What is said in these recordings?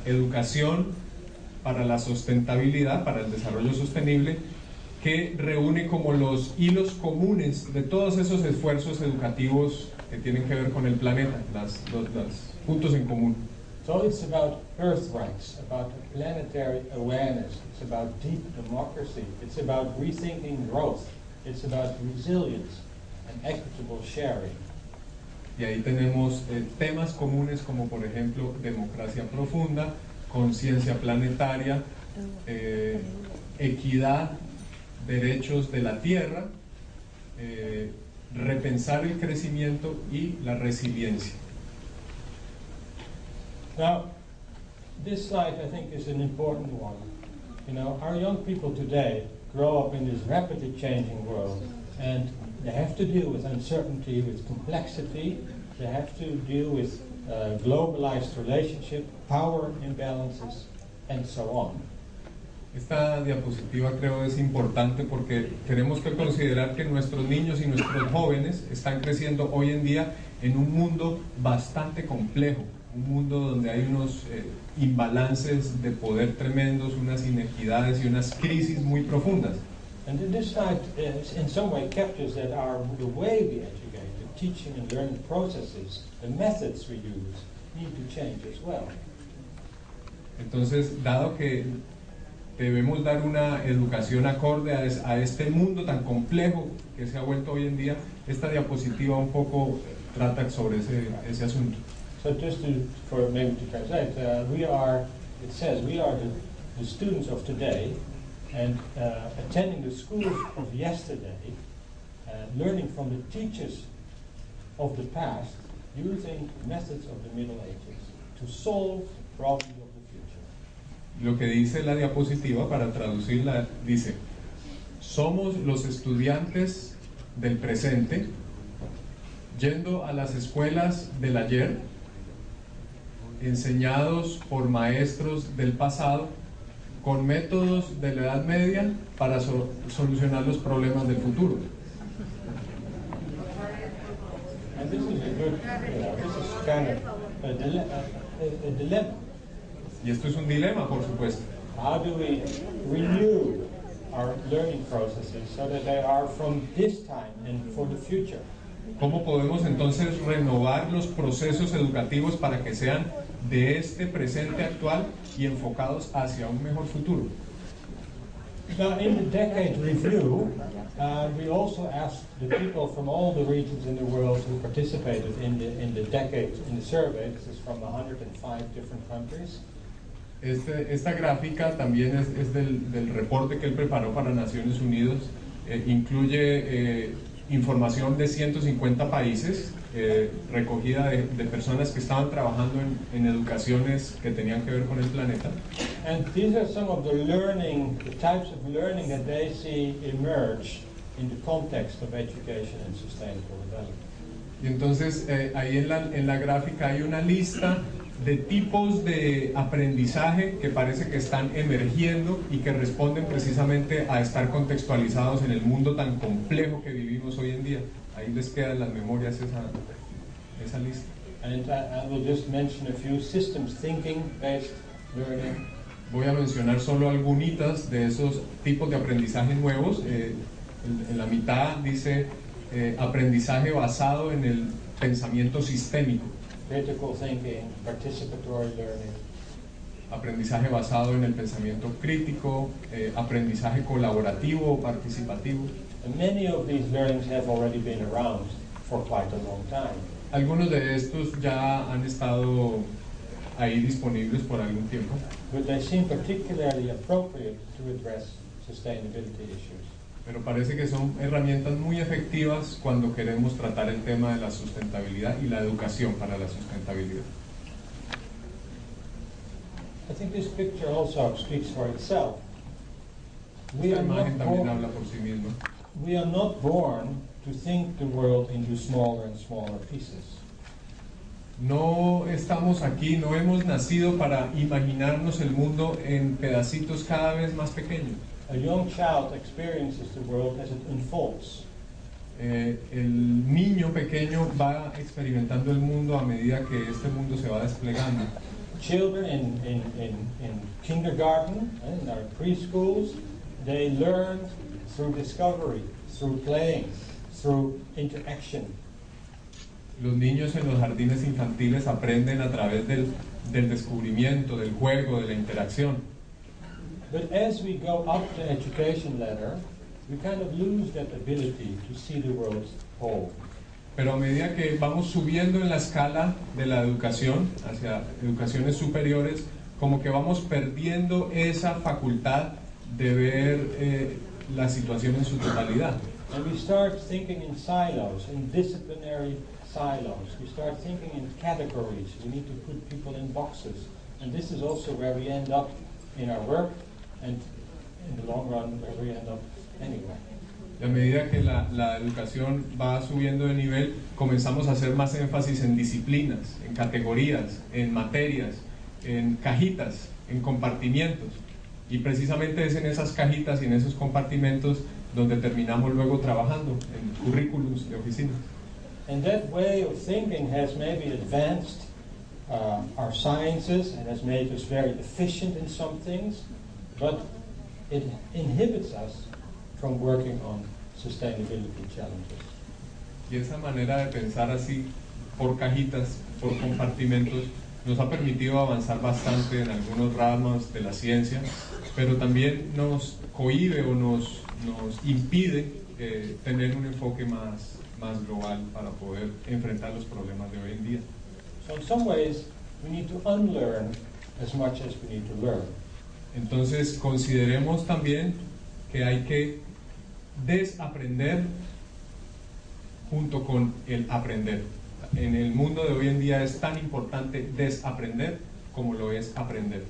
educación para la sustentabilidad, para el desarrollo sostenible, que reúne como los hilos comunes de todos esos esfuerzos educativos que tienen que ver con el planeta, los puntos en común. So it's about Earth rights, about planetary awareness, it's about deep democracy, it's about rethinking growth, it's about resilience and equitable sharing. Y ahí tenemos temas comunes como por ejemplo democracia profunda, conciencia planetaria, equidad, derechos de la tierra, repensar el crecimiento y la resiliencia. Now, this slide I think is an important one. You know, our young people today grow up in this rapidly changing world, and they have to deal with uncertainty, with complexity, they have to deal with globalized relationship, power imbalances, and so on. Esta diapositiva creo es importante porque tenemos que considerar que nuestros niños y nuestros jóvenes están creciendo hoy en día en un mundo bastante complejo, un mundo donde hay unos imbalances de poder tremendos, unas inequidades y unas crisis muy profundas. And this slide in some way captures that the way we educate, the teaching and learning processes, the methods we use need to change as well. Entonces, dado que debemos dar una educación acorde a este mundo tan complejo que se ha vuelto hoy en día, esta diapositiva un poco trata sobre ese asunto. So just maybe to translate, it says we are the students of today, and attending the schools of yesterday, learning from the teachers of the past, using methods of the Middle Ages to solve the problems of the future. Lo que dice la diapositiva, para traducirla, dice: somos los estudiantes del presente, yendo a las escuelas del ayer, enseñados por maestros del pasado, con métodos de la Edad Media para solucionar los problemas del futuro. And this is this is kind of a dilemma. Y esto es un dilema, por supuesto. How do we renew our learning processes so that they are from this time and for the future? ¿Cómo podemos entonces renovar los procesos educativos para que sean de este presente actual y enfocados hacia un mejor futuro? Now, in the decade review, we also asked the people from all the regions in the world who participated in the survey. This is from 105 different countries. Esta gráfica también es del reporte que él preparó para Naciones Unidas. Incluye información de 150 países, recogida de personas que estaban trabajando en educaciones que tenían que ver con el planeta. And these are some of the types of learning that they see emerge in the context of education and sustainable development. Y entonces ahí en la gráfica hay una lista de tipos de aprendizaje que parece que están emergiendo y que responden precisamente a estar contextualizados en el mundo tan complejo que vivimos hoy en día. Ahí les queda en las memorias esa lista. And I will just mention a few systems thinking based learning. Voy a mencionar solo algunitas de esos tipos de aprendizaje nuevos. En la mitad dice aprendizaje basado en el pensamiento sistémico. Critical thinking, participatory learning. Aprendizaje basado en el pensamiento crítico, aprendizaje colaborativo o participativo. And many of these learnings have already been around for quite a long time. Algunos de estos ya han estado ahí disponibles por algún tiempo. But they seem particularly appropriate to address sustainability issues. Pero parece que son herramientas muy efectivas cuando queremos tratar el tema de la sustentabilidad y la educación para la sustentabilidad. I think this picture also speaks for itself. Esta imagen también habla por sí misma. We are not born to think the world into smaller and smaller pieces. No estamos aquí, no hemos nacido para imaginarnos el mundo en pedacitos cada vez más pequeños. A young child experiences the world as it unfolds. El niño pequeño va experimentando el mundo a medida que este mundo se va desplegando. children in kindergarten, in our preschools, they learn through discovery, through playing, through interaction. Los niños en los jardines infantiles aprenden a través del descubrimiento, del juego, de la interacción. But as we go up the education ladder, we kind of lose that ability to see the world whole. Pero a medida que vamos subiendo en la escala de la educación, hacia educaciones superiores, como que vamos perdiendo esa facultad de ver la situación en su totalidad. And we start thinking in silos, in disciplinary silos. We start thinking in categories. We need to put people in boxes. And this is also where we end up in our work, and in the long run, where we end up anyway. A medida que la educación va subiendo de nivel, comenzamos a hacer más énfasis en disciplinas, en categorías, en materias, en cajitas, en compartimientos. Y precisamente es en esas cajitas y en esos compartimentos donde terminamos luego trabajando en currículums de oficinas. And that way of thinking has maybe advanced our sciences and has made us very efficient in some things, but it inhibits us from working on sustainability challenges. Y esa manera de pensar así, por cajitas, por compartimentos, nos ha permitido avanzar bastante en algunos ramas de la ciencia, pero también nos cohíbe o nos impide tener un enfoque más global para poder enfrentar los problemas de hoy en día. So in some ways, we need to unlearn as much as we need to learn. Entonces, consideremos también que hay que desaprender junto con el aprender. En el mundo de hoy en día es tan importante desaprender como lo es aprender.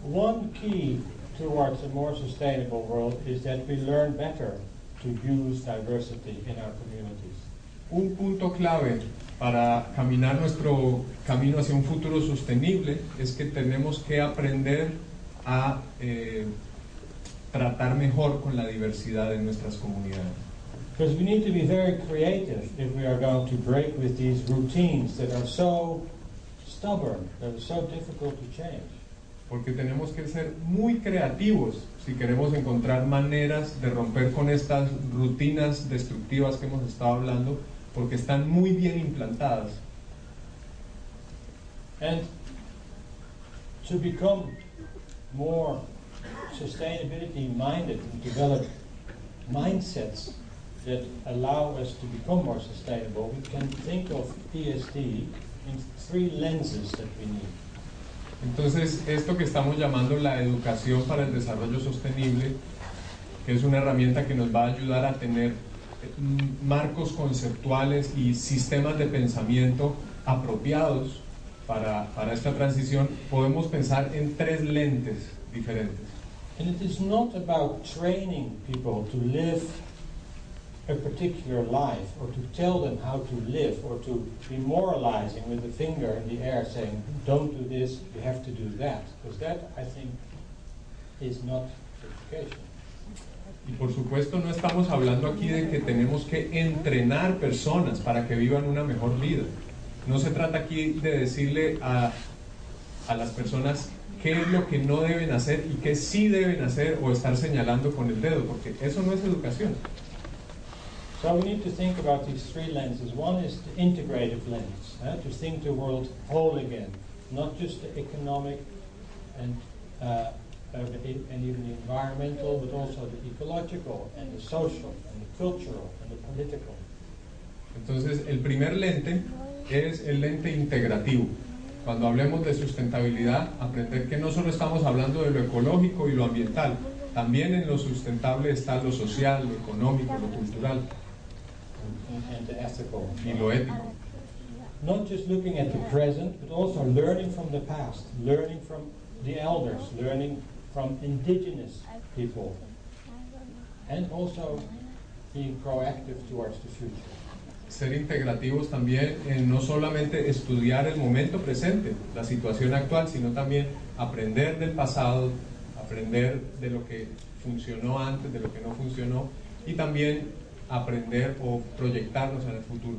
One key towards a more sustainable world is that we learn better to use diversity in our communities. Un punto clave para caminar nuestro camino hacia un futuro sostenible es que tenemos que aprender a tratar mejor con la diversidad de nuestras comunidades. Because we need to be very creative if we are going to break with these routines that are so stubborn, that are so difficult to change. Porque tenemos que ser muy creativos si queremos encontrar maneras de romper con estas rutinas destructivas que hemos estado hablando, porque están muy bien implantadas. And to become more sustainability minded and develop mindsets that allow us to become more sustainable, we can think of ESD in 3 lenses that we need. Entonces, esto que estamos llamando la educación para el desarrollo sostenible, que es una herramienta que nos va a ayudar a tener marcos conceptuales y sistemas de pensamiento apropiados para esta transición, podemos pensar en 3 lentes diferentes. And it is not about training people to live a particular life or to tell them how to live or to be moralizing with the finger in the air saying, don't do this, you have to do that. Because that, I think, is not education. Y por supuesto no estamos hablando aquí de que tenemos que entrenar personas para que vivan una mejor vida. No se trata aquí de decirle a las personas qué es lo que no deben hacer y qué sí deben hacer o estar señalando con el dedo, porque eso no es educación. So we need to think about these 3 lenses. One is the integrative lens, to think the world whole again, not just the economic and even the environmental, but also the ecological and the social and the cultural and the political. Entonces, el primer lente es el lente integrativo. Cuando hablemos de sustentabilidad, aprender que no solo estamos hablando de lo ecológico y lo ambiental, también en lo sustentable está lo social, lo económico, lo cultural And the ethical. y lo ético. Not just looking at the present, but also learning from the past, learning from the elders, learning from indigenous people, and also being proactive towards the future. Ser integrativos también en no solamente estudiar el momento presente, la situación actual, sino también aprender del pasado, aprender de lo que funcionó antes, de lo que no funcionó, y también aprender o proyectarnos en el futuro.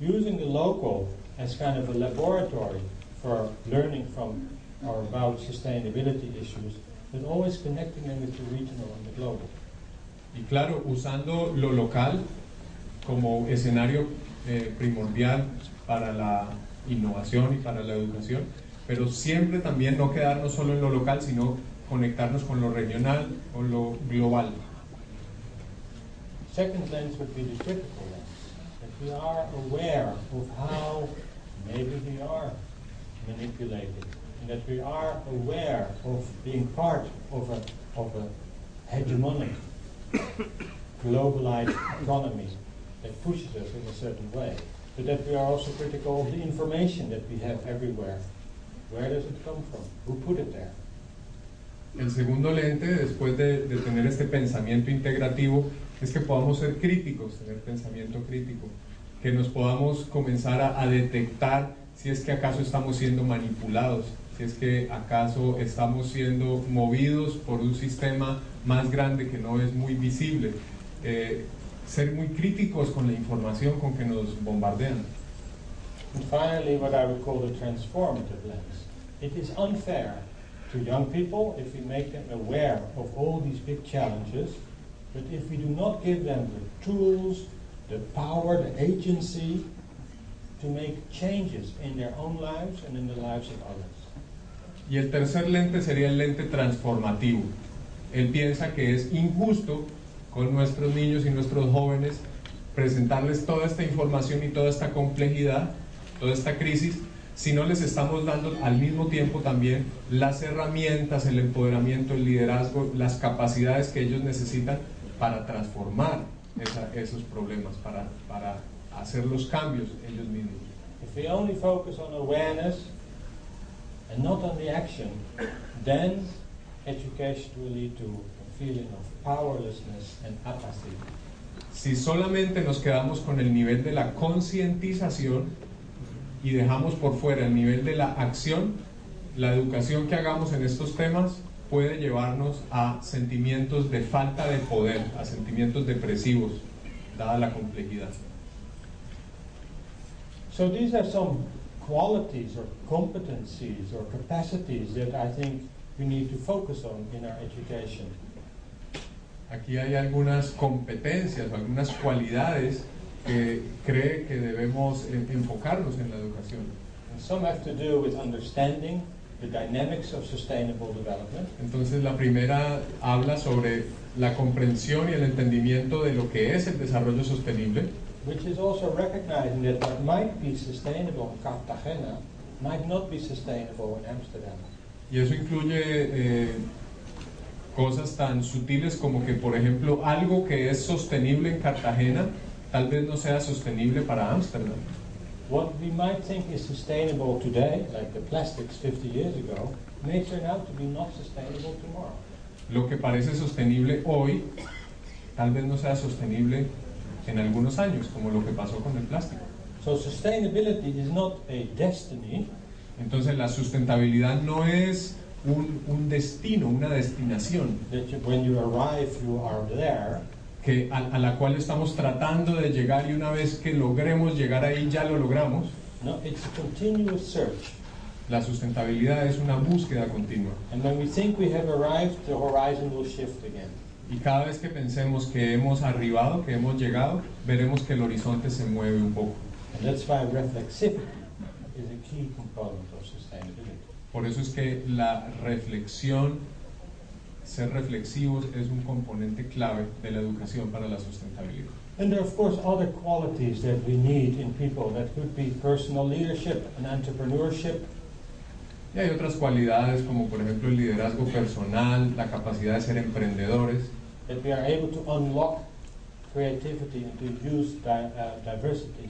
using the local as kind of a laboratory for learning from or about sustainability issues, but always connecting them with the regional and the global. Y claro, usando lo local como escenario primordial para la innovación y para la educación, pero siempre también no quedarnos solo en lo local, sino conectarnos con lo regional o lo global. Second lens would be the critical lens, that we are aware of how maybe we are manipulated, and that we are aware of being part of a hegemonic, globalized economy that pushes us in a certain way, but that we are also critical of the information that we have everywhere. Where does it come from? Who put it there? El segundo lente, después de tener este pensamiento integrativo, es que podamos ser críticos, tener pensamiento crítico, que nos podamos comenzar a detectar si es que acaso estamos siendo manipulados, si es que acaso estamos siendo movidos por un sistema más grande que no es muy visible, ser muy críticos con la información con que nos bombardean. And finally, what I would call the transformative lens. It is unfair to young people if we make them aware of all these big challenges, but if we do not give them the tools, the power, the agency to make changes in their own lives and in the lives of others. Y el tercer lente sería el lente transformativo. Él piensa que es injusto con nuestros niños y nuestros jóvenes presentarles toda esta información y toda esta complejidad, toda esta crisis, si no les estamos dando al mismo tiempo también las herramientas, el empoderamiento, el liderazgo, las capacidades que ellos necesitan para transformar esos problemas, para hacer los cambios ellos mismos. If we only focus on awareness and not on the action, then education will lead to a feeling of powerlessness and apathy. Si solamente nos quedamos con el nivel de la concientización y dejamos por fuera el nivel de la acción, la educación que hagamos en estos temas puede llevarnos a sentimientos de falta de poder, a sentimientos depresivos, dada la complejidad. So these are some qualities or competencies or capacities that I think we need to focus on in our education. Aquí hay algunas competencias, algunas cualidades que cree que debemos enfocarnos en la educación. And some have to do with understanding the dynamics of sustainable development. Entonces la primera habla sobre la comprensión y el entendimiento de lo que es el desarrollo sostenible, Which is also recognizing that what might be sustainable in Cartagena might not be sustainable in Amsterdam. y eso incluye cosas tan sutiles como que, por ejemplo, algo que es sostenible en Cartagena tal vez no sea sostenible para Ámsterdam. What we might think is sustainable today, like the plastics 50 years ago, may turn out to be not sustainable tomorrow. Lo que parece sostenible hoy tal vez no sea sostenible en algunos años, como lo que pasó con el plástico. So sustainability is not a destiny, Entonces la sustentabilidad no es un destino, una destinación that when you arrive you are there, que a la cual estamos tratando de llegar y una vez que logremos llegar ahí ya lo logramos. no, it's a continuous search. La sustentabilidad es una búsqueda continua. And when we think we have arrived, the horizon will shift again. Y cada vez que pensemos que hemos arribado, que hemos llegado, veremos que el horizonte se mueve un poco. And that's why reflexivity is a key component of sustainability. Por eso es que la reflexión, ser reflexivos, es un componente clave de la educación para la sustentabilidad. And there are of course other qualities that we need in people. That could be personal leadership and entrepreneurship. Y hay otras cualidades como por ejemplo el liderazgo personal, la capacidad de ser emprendedores, That we are able to unlock creativity and to use diversity.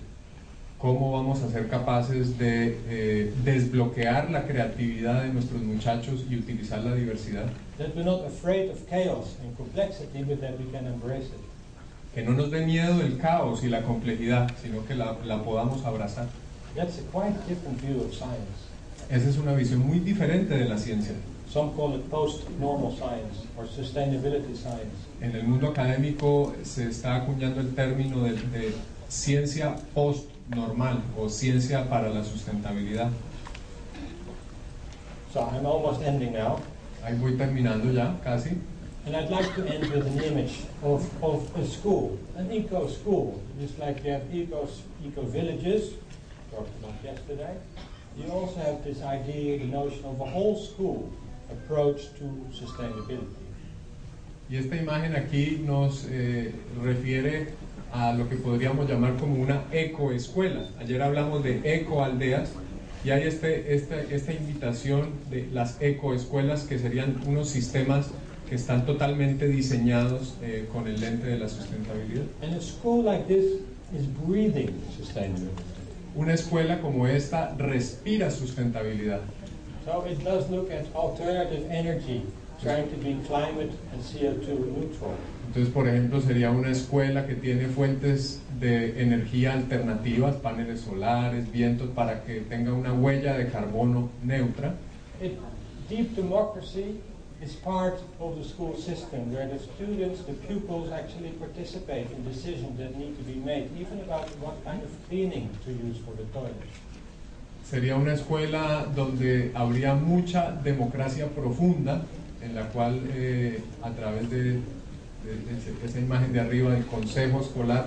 cómo vamos a ser capaces de desbloquear la creatividad de nuestros muchachos y utilizar la diversidad, That we're not afraid of chaos and complexity, but that we can embrace it. que no nos dé miedo el caos y la complejidad, sino que la podamos abrazar. That's a quite different view of science. Esa es una visión muy diferente de la ciencia. Some call it post-normal science or sustainability science. En el mundo académico se está acuñando el término de ciencia post normal o ciencia para la sustentabilidad. So I'm almost ending now. Ahí voy terminando ya, casi. And I'd like to end with an image of a school, an eco school. Just like you have eco villages, talked about yesterday, you also have this idea, the notion of a whole school approach to sustainability. Y esta imagen aquí nos refiere a lo que podríamos llamar como una ecoescuela. Ayer hablamos de ecoaldeas y hay esta invitación de las ecoescuelas, que serían unos sistemas que están totalmente diseñados con el lente de la sustentabilidad. And a school like this is breathing sustainability. Una escuela como esta respira sustentabilidad. So it does look at alternative energy, trying to be climate and CO2 neutral. Entonces, por ejemplo, sería una escuela que tiene fuentes de energía alternativas, paneles solares, vientos, para que tenga una huella de carbono neutra. Deep democracy is part of the school system, where the students, the pupils, actually participate in decisions that need to be made, even about what kind of cleaning to use for the toilet. Sería una escuela donde habría mucha democracia profunda, en la cual a través de esa imagen de arriba del consejo escolar,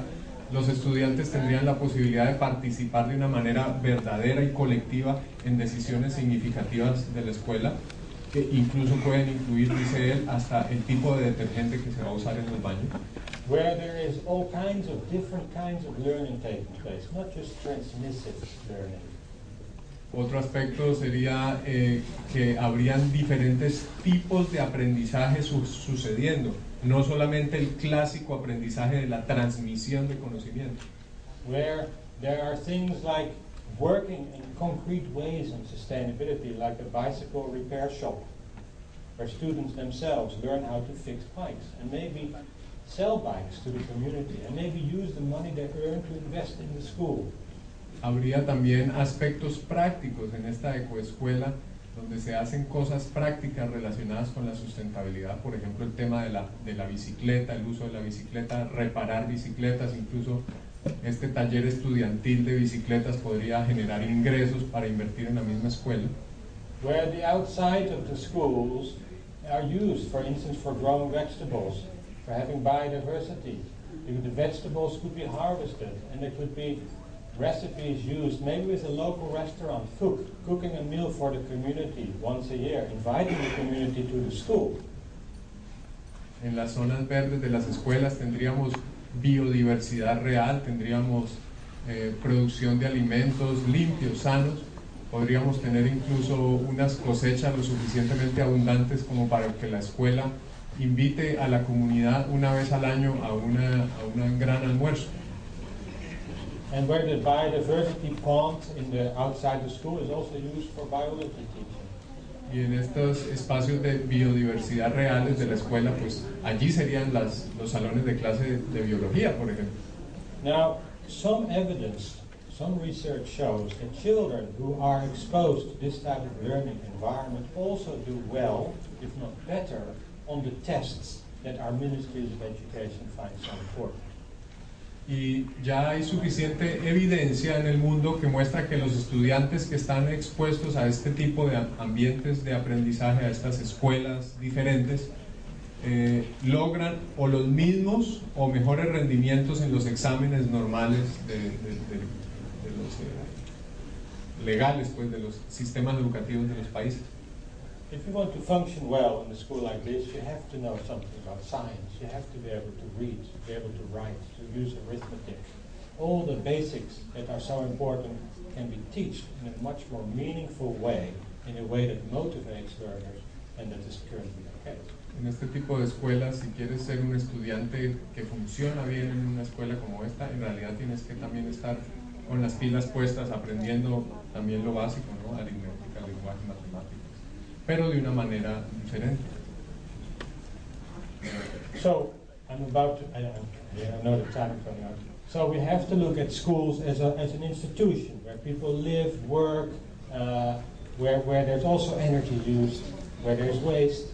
los estudiantes tendrían la posibilidad de participar de una manera verdadera y colectiva en decisiones significativas de la escuela, que incluso pueden incluir, dice él, hasta el tipo de detergente que se va a usar en los baños. Where there is all kinds of different kinds of learning taking place, not just transmissive learning. Otro aspecto sería que habrían diferentes tipos de aprendizaje sucediendo, no solamente el clásico aprendizaje de la transmisión de conocimiento. Where there are things like working in concrete ways in sustainability, like a bicycle repair shop, where students themselves learn how to fix bikes and maybe sell bikes to the community and maybe use the money they earn to invest in the school. Habría también aspectos prácticos en esta ecoescuela donde se hacen cosas prácticas relacionadas con la sustentabilidad, por ejemplo el tema de la bicicleta, el uso de la bicicleta, reparar bicicletas, incluso este taller estudiantil de bicicletas podría generar ingresos para invertir en la misma escuela. Where the outside of the schools are used, for instance, for growing vegetables, for having biodiversity. The vegetables could be harvested and there could be recipes used, maybe with a local restaurant, cooking a meal for the community once a year, inviting the community to the school. En las zonas verdes de las escuelas tendríamos biodiversidad real, tendríamos producción de alimentos limpios, sanos, podríamos tener incluso unas cosechas lo suficientemente abundantes como para que la escuela invite a la comunidad una vez al año a un gran almuerzo. And where the biodiversity pond in the outside the school is also used for biology teaching. Y en estos espacios de biodiversidad reales de la escuela, pues allí serían los salones de clase de biología, por ejemplo. Now, some evidence, some research shows that children who are exposed to this type of learning environment also do well, if not better, on the tests that our ministries of education find so important. Y ya hay suficiente evidencia en el mundo que muestra que los estudiantes que están expuestos a este tipo de ambientes de aprendizaje, a estas escuelas diferentes, logran o los mismos o mejores rendimientos en los exámenes normales de los legales, pues, de los sistemas educativos de los países. If you want to function well in a school like this, you have to know something about science. You have to be able to read, to be able to write, to use arithmetic. All the basics that are so important can be taught in a much more meaningful way, in a way that motivates learners, and that is currently the case. En este tipo de escuelas, si quieres ser un estudiante que funciona bien en una escuela como esta, en realidad tienes que también estar con las pilas puestas, aprendiendo también lo básico, ¿no? Aritmética, lenguaje, matemáticas, pero de una manera diferente. So, I know the time is running out. So we have to look at schools as an institution where people live, work, where there's also energy used, where there's waste.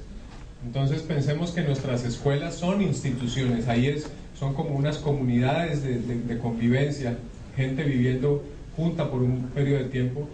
Entonces pensemos que nuestras escuelas son instituciones, son como unas comunidades de convivencia, gente viviendo junta por un periodo de tiempo,